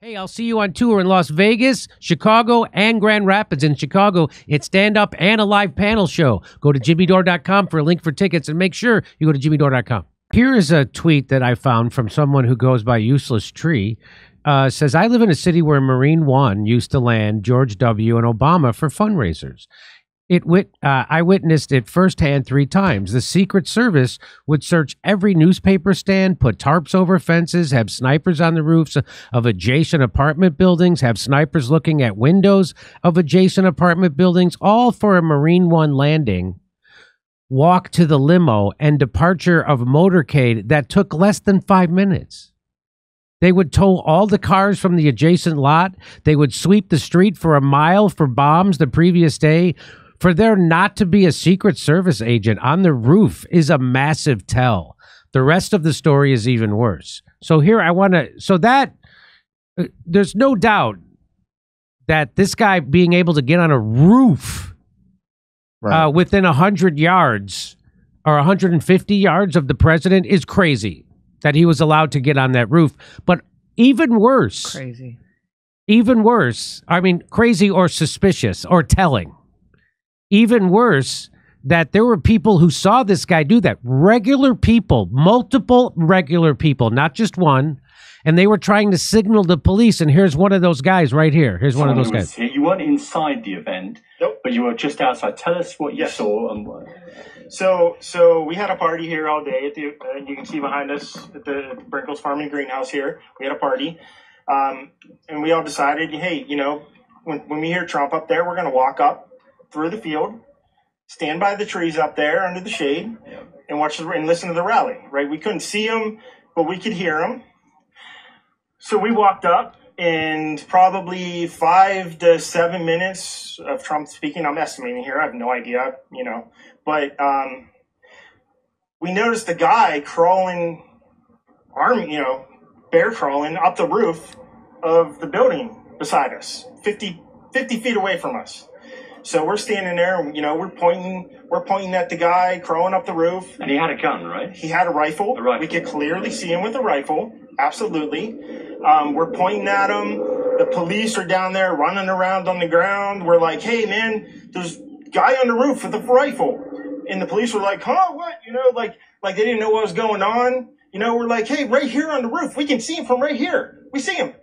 Hey, I'll see you on tour in Las Vegas, Chicago, and Grand Rapids. In Chicago, it's stand-up and a live panel show. Go to jimmydore.com for a link for tickets, and make sure you go to jimmydore.com. Here is a tweet that I found from someone who goes by Useless Tree. Says, I live in a city where Marine One used to land George W. and Obama for fundraisers. I witnessed it firsthand 3 times. The Secret Service would search every newspaper stand, put tarps over fences, have snipers on the roofs of adjacent apartment buildings, have snipers looking at windows of adjacent apartment buildings, all for a Marine One landing, walk to the limo, and departure of a motorcade that took less than 5 minutes. They would tow all the cars from the adjacent lot. They would sweep the street for a mile for bombs the previous day. For there not to be a Secret Service agent on the roof is a massive tell. The rest of the story is even worse. So here there's no doubt that this guy being able to get on a roof within 100 yards or 150 yards of the president is crazy, that he was allowed to get on that roof. But even worse, crazy or suspicious or telling. Even worse, that there were people who saw this guy do that. Regular people, multiple regular people, not just one. And they were trying to signal the police. And here's one of those guys right here. Here's one of those guys. You weren't inside the event, but you were just outside. Tell us what you saw. And So we had a party here all day. You can see behind us at the Brinkles Farm and Greenhouse here. We had a party. And we all decided, hey, when we hear Trump up there, we're going to walk up through the field, stand by the trees up there under the shade, and watch and listen to the rally. Right? We couldn't see him, but we could hear him. So we walked up, and probably 5 to 7 minutes of Trump speaking. I'm estimating here. I have no idea. But we noticed the guy crawling, bear crawling up the roof of the building beside us, 50 feet away from us. So we're standing there, we're pointing at the guy crawling up the roof. And he had a gun, right? He had a rifle. We could clearly see him with a rifle. Absolutely. We're pointing at him. The police are down there running around on the ground. We're like, hey, man, there's a guy on the roof with a rifle. And the police were like, huh, what? Like they didn't know what was going on. We're like, hey, right here on the roof. We can see him from right here. We see him.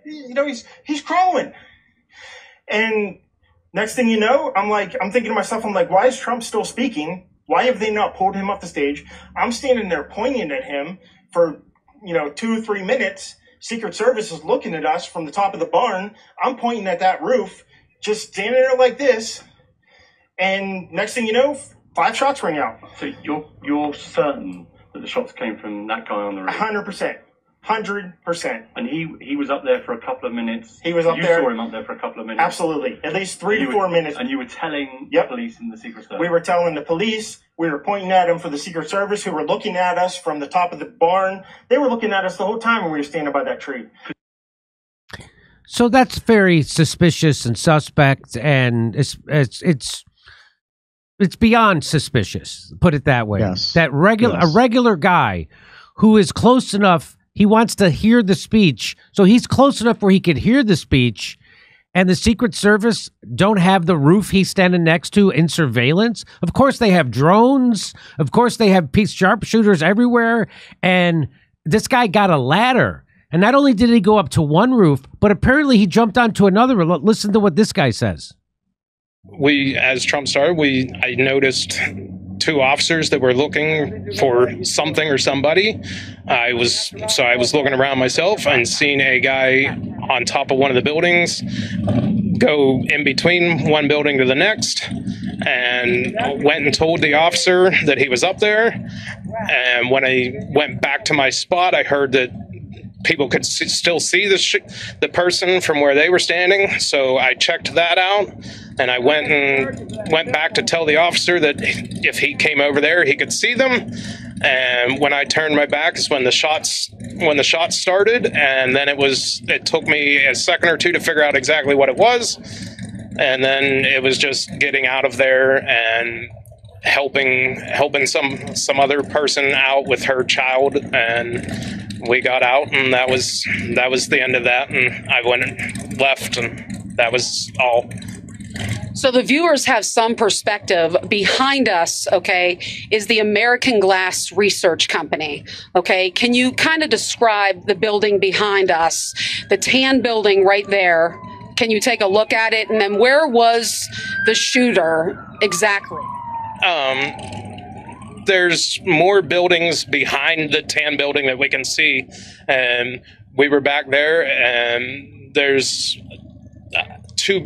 He's crawling. And next thing you know, I'm thinking to myself, why is Trump still speaking? Why have they not pulled him off the stage? I'm standing there pointing at him for, 2 or 3 minutes. Secret Service is looking at us from the top of the barn. I'm pointing at that roof, just standing there like this. And next thing you know, 5 shots ring out. So you're certain that the shots came from that guy on the roof? 100%. 100%. And he was up there for a couple of minutes. He was up there. You saw him up there for a couple of minutes. Absolutely. At least 3 to 4 minutes. And you were telling the police and the Secret Service. We were telling the police. We were pointing at them for the Secret Service, who were looking at us from the top of the barn. They were looking at us the whole time when we were standing by that tree. So that's very suspicious and suspect, and it's beyond suspicious. Put it that way. Yes. That a regular guy who is close enough. He wants to hear the speech, so he's close enough where he could hear the speech, and the Secret Service don't have the roof he's standing next to in surveillance. Of course, they have drones. Of course, they have sharpshooters everywhere, and this guy got a ladder. And not only did he go up to one roof, but apparently he jumped onto another. Listen to what this guy says. As Trump started, I noticed 2 officers that were looking for something or somebody. I was looking around myself and seeing a guy on top of one of the buildings go in between one building to the next, and went and told the officer that he was up there. And when I went back to my spot, I heard that people could still see the person from where they were standing. So I checked that out, and I went back to tell the officer that if he came over there, he could see them. And when I turned my back is when the shots started, and then it took me a second or two to figure out exactly what it was. And then it was just getting out of there and helping some other person out with her child, and we got out, and that was the end of that. And I went and left, and that was all. So the viewers have some perspective. Behind us, okay, is the American Glass Research Company. Okay, can you kind of describe the building behind us, the tan building right there? Can you take a look at it? And then where was the shooter exactly? There's more buildings behind the tan building that we can see, and we were back there, and there's two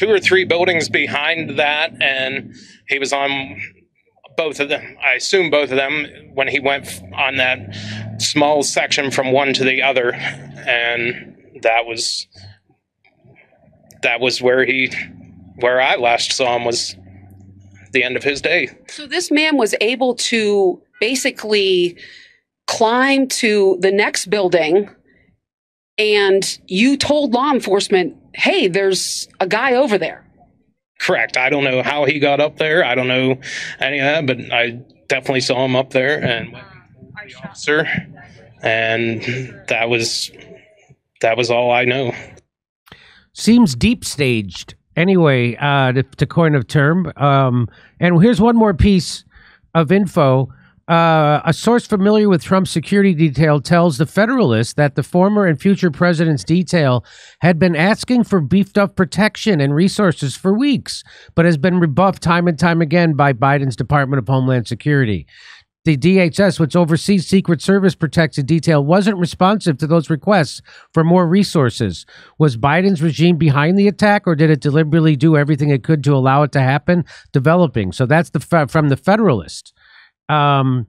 or three buildings behind that, and he was on both of them. I assume both of them when he went on that small section from one to the other, and that was where I last saw him, was the end of his day. So this man was able to basically climb to the next building, and you told law enforcement, hey, there's a guy over there. Correct. I don't know how he got up there. I don't know any of that, but I definitely saw him up there and the officer, and that was all I know. Seems deep staged. Anyway, to coin a term. And here's one more piece of info. A source familiar with Trump's security detail tells the Federalist that the former and future president's detail had been asking for beefed up protection and resources for weeks, but has been rebuffed time and time again by Biden's Department of Homeland Security. The DHS, which oversees Secret Service protected detail, wasn't responsive to those requests for more resources. Was Biden's regime behind the attack, or did it deliberately do everything it could to allow it to happen? Developing. So that's from the Federalist. I'll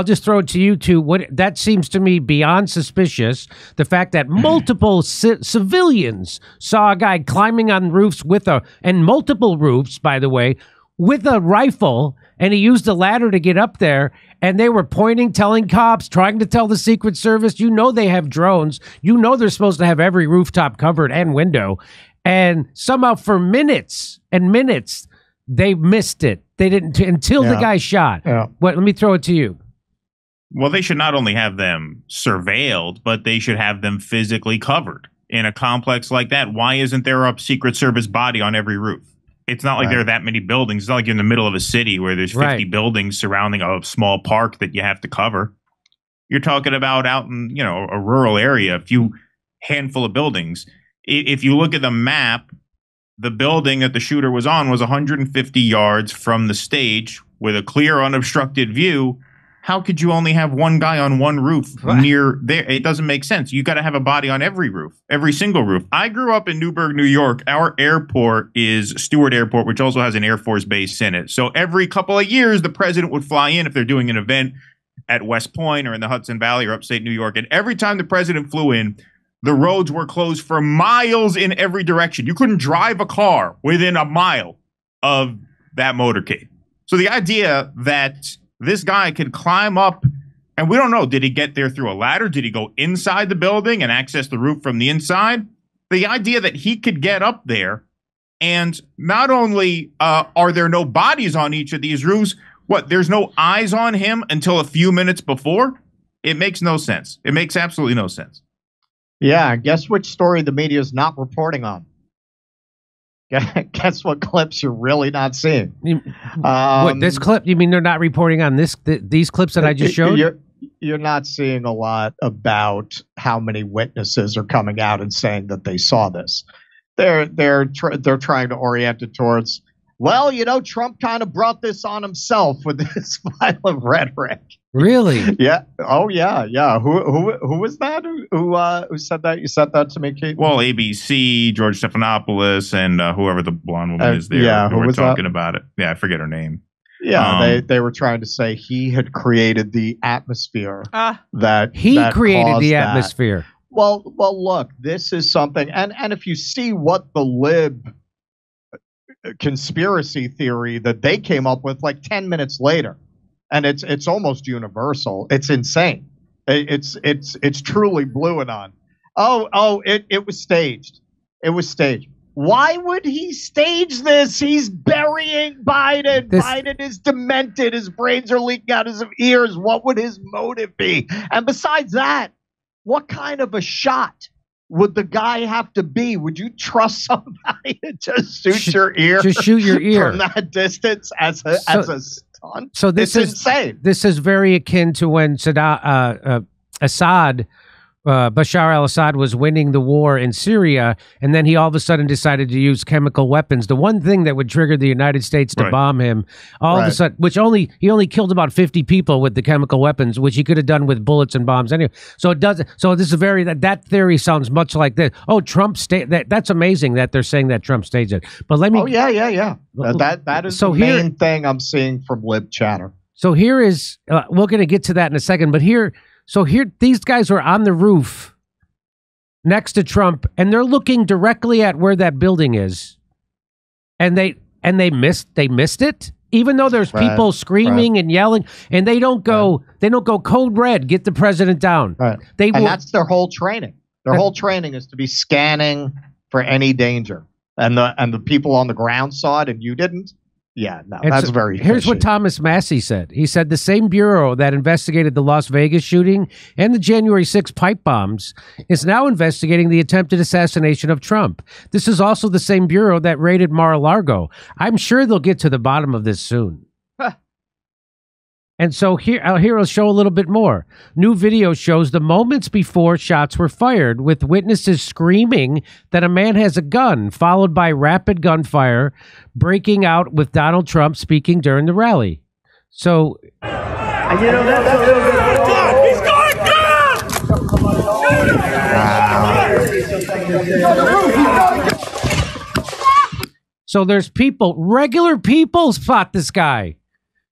just throw it to you two. What that seems to me beyond suspicious. The fact that multiple civilians saw a guy climbing on roofs and multiple roofs, by the way, with a rifle, and he used a ladder to get up there, and they were pointing, telling cops, trying to tell the Secret Service, you know they have drones, you know they're supposed to have every rooftop covered and window, and somehow for minutes and minutes, they missed it. They didn't until the guy shot. Yeah. Let me throw it to you. Well, they should not only have them surveilled, but they should have them physically covered in a complex like that. Why isn't there a Secret Service body on every roof? It's not like there are that many buildings. It's not like you're in the middle of a city where there's 50 buildings surrounding a small park that you have to cover. You're talking about out in, a rural area, a few handful of buildings. If you look at the map, the building that the shooter was on was 150 yards from the stage with a clear, unobstructed view. How could you only have one guy on one roof near there? It doesn't make sense. You got to have a body on every roof, every single roof. I grew up in Newburgh, New York. Our airport is Stewart Airport, which also has an Air Force base in it. So every couple of years, the president would fly in if they're doing an event at West Point or in the Hudson Valley or upstate New York. And every time the president flew in, the roads were closed for miles in every direction. You couldn't drive a car within a mile of that motorcade. So the idea that this guy could climb up, and we don't know, did he get there through a ladder? Did he go inside the building and access the roof from the inside? The idea that he could get up there, and not only are there no bodies on each of these roofs, there's no eyes on him until a few minutes before? It makes no sense. It makes absolutely no sense. Yeah, guess which story the media is not reporting on? Guess what clips you're really not seeing? This clip? You mean they're not reporting on these clips that I just showed? You're not seeing a lot about how many witnesses are coming out and saying that they saw this. They're trying to orient it towards, Trump kind of brought this on himself with this violent rhetoric. Really? Yeah. Oh, yeah. Yeah. Who was that? Who said that? You said that to me, Keaton? Well, ABC, George Stephanopoulos, and whoever the blonde woman is there. Yeah, who were talking about it. Yeah, I forget her name. Yeah, they were trying to say he had created the atmosphere that created the atmosphere. Well, look, this is something, and if you see what the lib conspiracy theory that they came up with like 10 minutes later, and it's almost universal. It's insane. It's truly blue and on. It was staged. It was staged. Why would he stage this? He's burying Biden. Biden is demented. His brains are leaking out his ears. What would his motive be? And besides that, what kind of a shot would the guy have to be? Would you trust somebody to just shoot your ear? Just shoot your ear from that distance as a stunt? So this is insane. This is very akin to when Bashar al-Assad was winning the war in Syria, and then he all of a sudden decided to use chemical weapons. The one thing that would trigger the United States to bomb him, all of a sudden, he only killed about 50 people with the chemical weapons, which he could have done with bullets and bombs anyway. So it doesn't. So this is that theory sounds much like this. Oh, Trump that's amazing that they're saying that Trump staged it. But let me. Oh yeah. That is the main thing I'm seeing from lib chatter. So here is we're going to get to that in a second, but here. So here, these guys are on the roof next to Trump, and they're looking directly at where that building is, and they missed it, even though there's people screaming and yelling, and they don't go code red, get the president down. Right. That's their whole training. Their whole training is to be scanning for any danger, and the people on the ground saw it, and you didn't. Yeah, no, that's very fishy. Here's what Thomas Massey said. He said the same bureau that investigated the Las Vegas shooting and the January 6 pipe bombs is now investigating the attempted assassination of Trump. This is also the same bureau that raided Mar-a-Lago. I'm sure they'll get to the bottom of this soon. And so here I'll show a little bit more. New video shows the moments before shots were fired, with witnesses screaming that a man has a gun, followed by rapid gunfire breaking out with Donald Trump speaking during the rally. So, and you know, that's a little bit. He's going. So there's regular people spot this guy.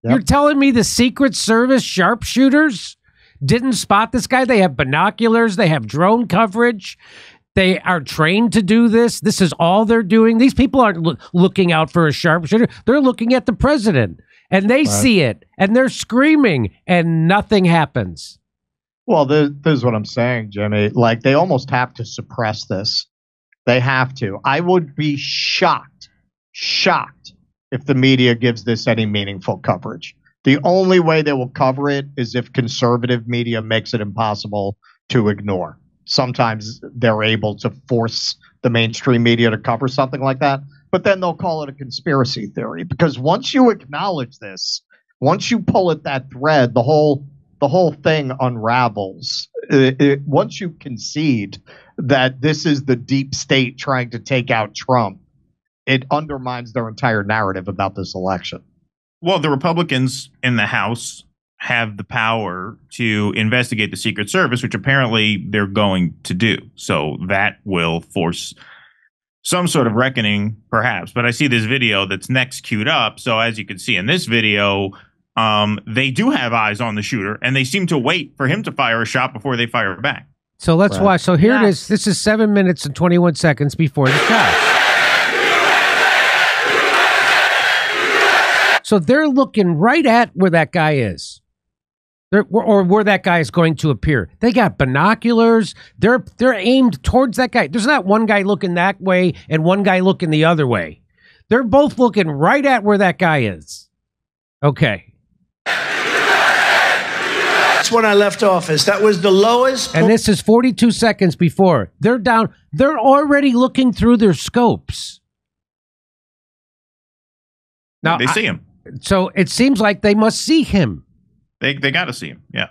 Yep. You're telling me the Secret Service sharpshooters didn't spot this guy? They have binoculars. They have drone coverage. They are trained to do this. This is all they're doing. These people aren't looking out for a sharpshooter. They're looking at the president, and they see it, and they're screaming, and nothing happens. Well, this is what I'm saying, Jimmy. Like, they almost have to suppress this. They have to. I would be shocked if the media gives this any meaningful coverage. The only way they will cover it is if conservative media makes it impossible to ignore. Sometimes they're able to force the mainstream media to cover something like that, but then they'll call it a conspiracy theory. Because once you acknowledge this, once you pull at that thread, the whole thing unravels. Once you concede that this is the deep state trying to take out Trump, it undermines their entire narrative about this election. Well, the Republicans in the House have the power to investigate the Secret Service, which apparently they're going to do. So that will force some sort of reckoning, perhaps. But I see this video that's next queued up. So as you can see in this video, they do have eyes on the shooter, and they seem to wait for him to fire a shot before they fire back. So let's watch. So here it is. This is 7 minutes and 21 seconds before the shot. So they're looking right at where that guy is, or where that guy is going to appear. They got binoculars. They're aimed towards that guy. There's not one guy looking that way and one guy looking the other way. They're both looking right at where that guy is. Okay. That's when I left office. That was the lowest. And this is 42 seconds before. They're down. They're already looking through their scopes. Now they see him. So it seems like they must see him. They got to see him. Yeah,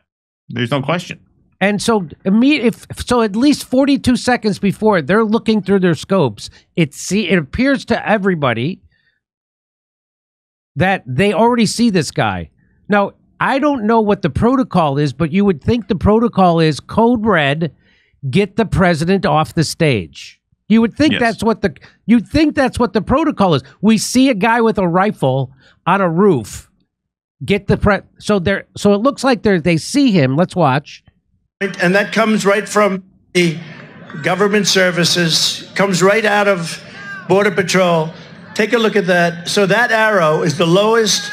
there's no question. And so at least 42 seconds before they're looking through their scopes, it appears to everybody that they already see this guy. Now, I don't know what the protocol is, but you would think the protocol is code red, get the president off the stage. You would think that's what the protocol is. We see a guy with a rifle on a roof. Get the so it looks like they see him. Let's watch. And that comes right from the government services, comes right out of Border Patrol. Take a look at that. So that arrow is the lowest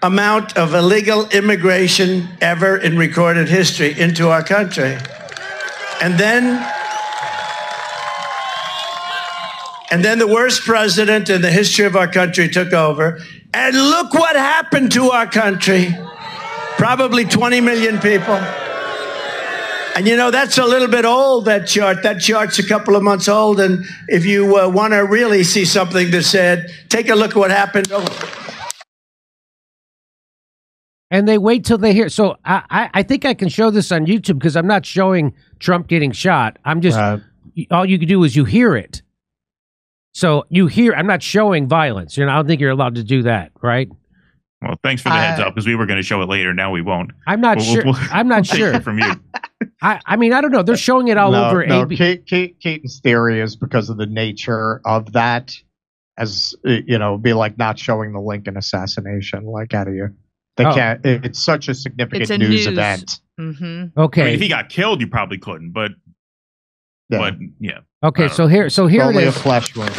amount of illegal immigration ever in recorded history into our country. And And then the worst president in the history of our country took over. And look what happened to our country. Probably 20 million people. And you know, that's a little bit old, that chart. That chart's a couple of months old. And if you want to really see something that said, take a look at what happened. And they wait till they hear. So I think I can show this on YouTube because I'm not showing Trump getting shot. I'm just, all you can do is you hear it. So you hear, I'm not showing violence. You know, I don't think you're allowed to do that, right? Well, thanks for the heads up because we were going to show it later. Now we won't. I'm not sure. I'm not sure. From you. I mean, I don't know. They're showing it all over. Keaton's theory is because of the nature of that, as you know, be like not showing the link in assassination. Like, how do you? They can't. It's such a significant news event. Mm-hmm. Okay. I mean, if he got killed, you probably couldn't. But yeah. Okay. So here it only is. A flesh wound.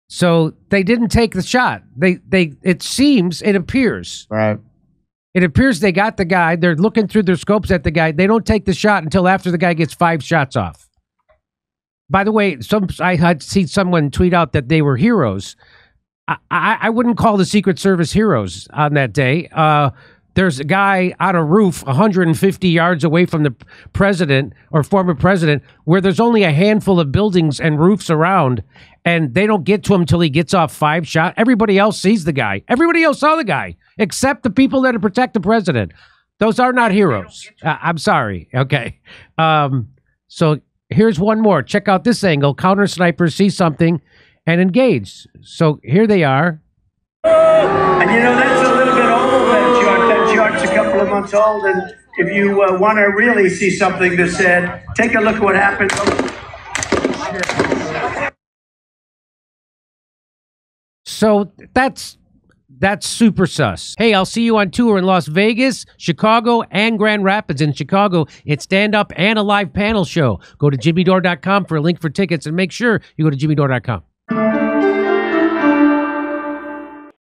So they didn't take the shot. It appears. Right. It appears they got the guy. They're looking through their scopes at the guy. They don't take the shot until after the guy gets 5 shots off. By the way, I had seen someone tweet out that they were heroes. I wouldn't call the Secret Service heroes on that day. There's a guy on a roof 150 yards away from the president or former president where there's only a handful of buildings and roofs around, and they don't get to him until he gets off 5 shots. Everybody else sees the guy. Everybody else saw the guy, except the people that protect the president. Those are not heroes. I'm sorry. Okay. So here's one more. Check out this angle. Counter snipers see something and engage. So here they are. And you know, that's a little bit old, that chart. That chart's a couple of months old. And if you want to really see something that said, take a look at what happened. So that's super sus. Hey, I'll see you on tour in Las Vegas, Chicago, and Grand Rapids. In Chicago, it's stand-up and a live panel show. Go to jimmydore.com for a link for tickets, and make sure you go to jimmydore.com.